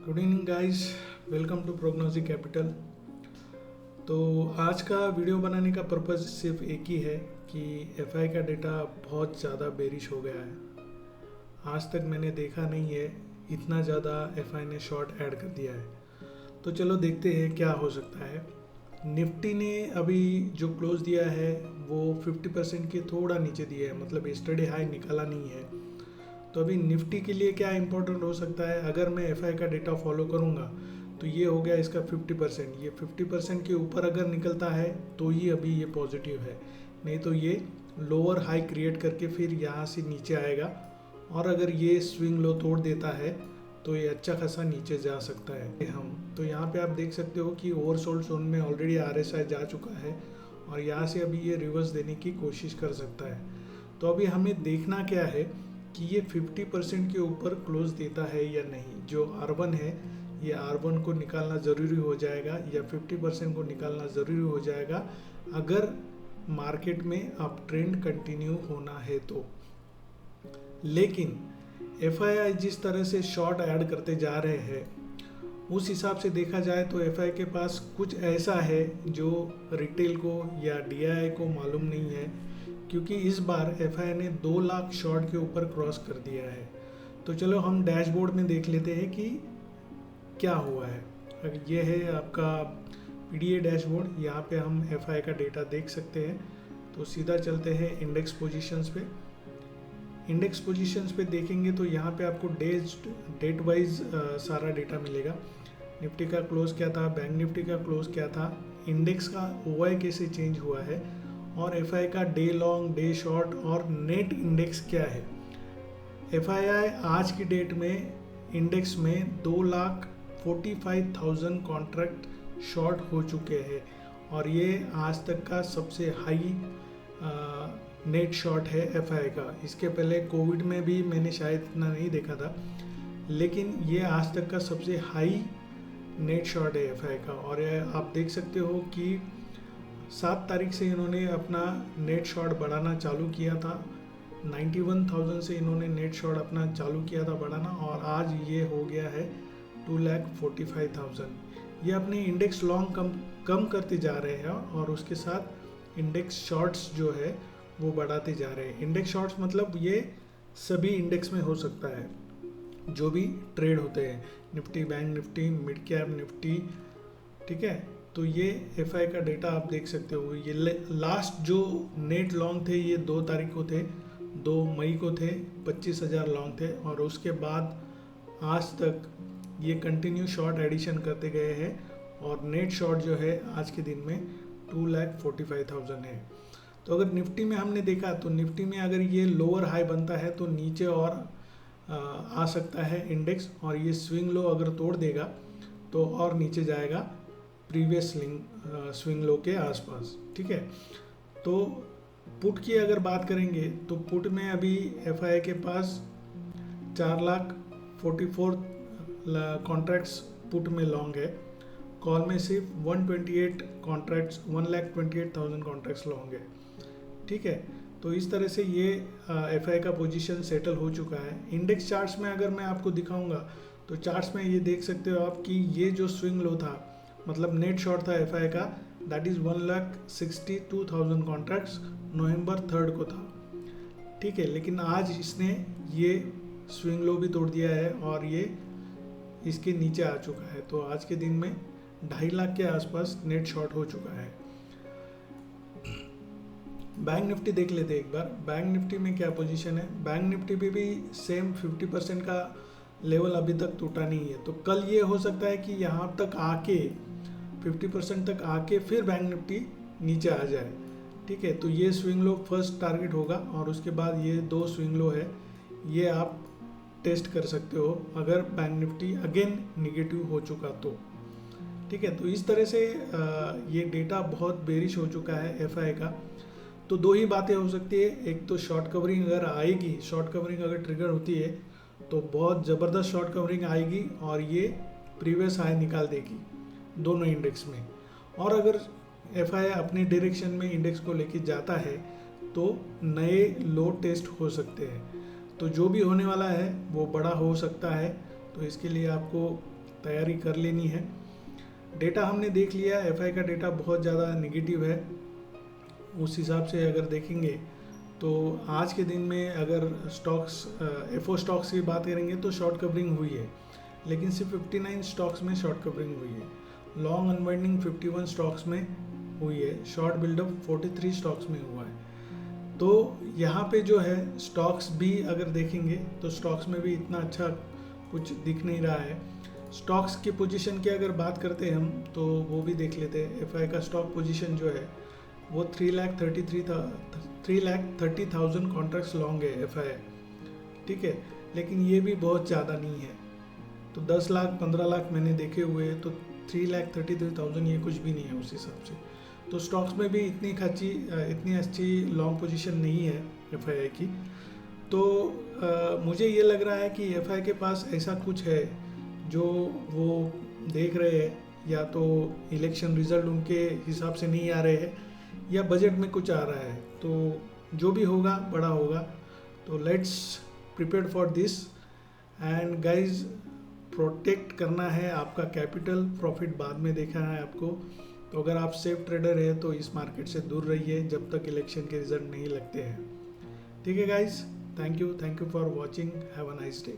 Good evening guys, welcome to Prognosy capital. तो आज का वीडियो बनाने का पर्पज़ सिर्फ एक ही है कि एफआई का डेटा बहुत ज़्यादा बेरिश हो गया है। आज तक मैंने देखा नहीं है इतना ज़्यादा एफआई ने शॉर्ट ऐड कर दिया है। तो चलो देखते हैं क्या हो सकता है। निफ्टी ने अभी जो क्लोज दिया है वो 50% के थोड़ा नीचे दिया है, मतलब यस्टरडे हाई निकाला नहीं है। तो अभी निफ्टी के लिए क्या इंपॉर्टेंट हो सकता है, अगर मैं एफआई का डेटा फॉलो करूँगा तो ये हो गया इसका 50%। ये 50% के ऊपर अगर निकलता है तो ही अभी ये पॉजिटिव है, नहीं तो ये लोअर हाई क्रिएट करके फिर यहाँ से नीचे आएगा। और अगर ये स्विंग लो तोड़ देता है तो ये अच्छा खासा नीचे जा सकता है। हम तो यहाँ पे आप देख सकते हो कि ओवरसोल्ड जोन में ऑलरेडी आरएसआई जा चुका है और यहाँ से अभी ये रिवर्स देने की कोशिश कर सकता है। तो अभी हमें देखना क्या है कि ये 50% के ऊपर क्लोज देता है या नहीं। जो R1 है ये R1 को निकालना ज़रूरी हो जाएगा या 50% को निकालना ज़रूरी हो जाएगा अगर मार्केट में अप ट्रेंड कंटिन्यू होना है तो। लेकिन एफआई जिस तरह से शॉर्ट ऐड करते जा रहे हैं उस हिसाब से देखा जाए तो एफआई के पास कुछ ऐसा है जो रिटेल को या डीआई को मालूम नहीं है, क्योंकि इस बार एफआई ने 2 लाख शॉर्ट के ऊपर क्रॉस कर दिया है। तो चलो हम डैशबोर्ड में देख लेते हैं कि क्या हुआ है। ये है आपका पीडीए डैशबोर्ड, यहाँ पे हम एफआई का डेटा देख सकते हैं। तो सीधा चलते हैं इंडेक्स पोजीशंस पे। इंडेक्स पोजीशंस पे देखेंगे तो यहाँ पे आपको डेट वाइज सारा डेटा मिलेगा। निफ्टी का क्लोज क्या था, बैंक निफ्टी का क्लोज क्या था, इंडेक्स का ओआई कैसे चेंज हुआ है और एफआई का डे लॉन्ग, डे शॉर्ट और नेट इंडेक्स क्या है। एफआई आज की डेट में इंडेक्स में 2,45,000 कॉन्ट्रैक्ट शॉर्ट हो चुके हैं और ये आज तक का सबसे हाई नेट शॉर्ट है एफआई का। इसके पहले कोविड में भी मैंने शायद इतना नहीं देखा था, लेकिन ये आज तक का सबसे हाई नेट शॉर्ट है एफआई का। और आप देख सकते हो कि 7 तारीख से इन्होंने अपना नेट शॉर्ट बढ़ाना चालू किया था। 91,000 से इन्होंने नेट शॉर्ट अपना चालू किया था बढ़ाना और आज ये हो गया है 2,45,000। ये अपने इंडेक्स लॉन्ग कम करते जा रहे हैं और उसके साथ इंडेक्स शॉर्ट्स जो है वो बढ़ाते जा रहे हैं। इंडेक्स शॉर्ट्स मतलब ये सभी इंडेक्स में हो सकता है जो भी ट्रेड होते हैं, Nifty, bank Nifty, mid cap Nifty, ठीक है। तो ये एफआई का डेटा आप देख सकते हो। ये लास्ट जो नेट लॉन्ग थे ये 2 तारीख को थे, 2 मई को थे, 25,000 लॉन्ग थे और उसके बाद आज तक ये कंटिन्यू शॉर्ट एडिशन करते गए हैं और नेट शॉर्ट जो है आज के दिन में 2,45,000 है। तो अगर निफ्टी में हमने देखा तो निफ्टी में अगर ये लोअर हाई बनता है तो नीचे और आ सकता है इंडेक्स, और ये स्विंग लो अगर तोड़ देगा तो और नीचे जाएगा प्रीवियस स्विंग लो के आसपास, ठीक है। तो पुट की अगर बात करेंगे तो पुट में अभी एफआई के पास 4,44,000 कॉन्ट्रैक्ट्स पुट में लॉन्ग है। कॉल में सिर्फ 128 कॉन्ट्रैक्ट्स 1,28,000 कॉन्ट्रैक्ट्स लॉन्ग है, ठीक है। तो इस तरह से ये एफआई का पोजीशन सेटल हो चुका है। इंडेक्स चार्ट्स में अगर मैं आपको दिखाऊंगा तो चार्ट्स में ये देख सकते हो आप कि ये जो स्विंग लो था, मतलब नेट शॉर्ट था एफआई का, दैट इज़ 1,62,000 कॉन्ट्रैक्ट्स नवंबर 3 को था, ठीक है। लेकिन आज इसने ये स्विंग लो भी तोड़ दिया है और ये इसके नीचे आ चुका है। तो आज के दिन में 2.5 लाख के आसपास नेट शॉर्ट हो चुका है। बैंक निफ्टी देख लेते एक बार। बैंक निफ्टी में क्या पोजीशन है। बैंक निफ्टी पे भी सेम 50% का लेवल अभी तक टूटा नहीं है। तो कल ये हो सकता है कि यहाँ तक आके 50% तक आके फिर बैंक निफ्टी नीचे आ जाए, ठीक है। तो ये स्विंग लो फर्स्ट टारगेट होगा और उसके बाद ये 2 स्विंग लो है, ये आप टेस्ट कर सकते हो अगर बैंक निफ्टी अगेन निगेटिव हो चुका तो, ठीक है। तो इस तरह से ये डेटा बहुत बेरिश हो चुका है एफआई का। तो 2 ही बातें हो सकती है, एक तो शॉर्ट कवरिंग अगर आएगी, शॉर्ट कवरिंग अगर ट्रिगर होती है तो बहुत ज़बरदस्त शॉर्ट कवरिंग आएगी और ये प्रीवियस हाई निकाल देगी दोनों इंडेक्स में। और अगर एफआई अपने डायरेक्शन में इंडेक्स को लेके जाता है तो नए लो टेस्ट हो सकते हैं। तो जो भी होने वाला है वो बड़ा हो सकता है। तो इसके लिए आपको तैयारी कर लेनी है। डेटा हमने देख लिया, एफआई का डेटा बहुत ज़्यादा नेगेटिव है। उस हिसाब से अगर देखेंगे तो आज के दिन में अगर स्टॉक्स एफओ स्टॉक्स की बात करेंगे तो शॉर्ट कवरिंग हुई है, लेकिन सिर्फ 59 स्टॉक्स में शॉर्ट कवरिंग हुई है। लॉन्ग अनवाइंडिंग 51 स्टॉक्स में हुई है, शॉर्ट बिल्डअप 43 स्टॉक्स में हुआ है। तो यहाँ पे जो है स्टॉक्स भी अगर देखेंगे तो स्टॉक्स में भी इतना अच्छा कुछ दिख नहीं रहा है। स्टॉक्स की पोजीशन की अगर बात करते हैं हम तो वो भी देख लेते हैं। एफआई का स्टॉक पोजीशन जो है वो 3,30,000 कॉन्ट्रैक्ट्स लॉन्ग है एफआई, ठीक है, लेकिन ये भी बहुत ज़्यादा नहीं है। तो 10 लाख 15 लाख मैंने देखे हुए हैं, तो 3,33,000 ये कुछ भी नहीं है उस हिसाब से। तो स्टॉक्स में भी इतनी अच्छी लॉन्ग पोजीशन नहीं है एफआई की। तो मुझे ये लग रहा है कि एफआई के पास ऐसा कुछ है जो वो देख रहे हैं, या तो इलेक्शन रिजल्ट उनके हिसाब से नहीं आ रहे हैं या बजट में कुछ आ रहा है। तो जो भी होगा बड़ा होगा। तो let's prepare for this and guys, protect करना है आपका कैपिटल, प्रॉफिट बाद में देखना है आपको। तो अगर आप सेफ ट्रेडर है तो इस मार्केट से दूर रहिए जब तक इलेक्शन के रिजल्ट नहीं लगते हैं। ठीक है guys, thank you for watching, have a nice day.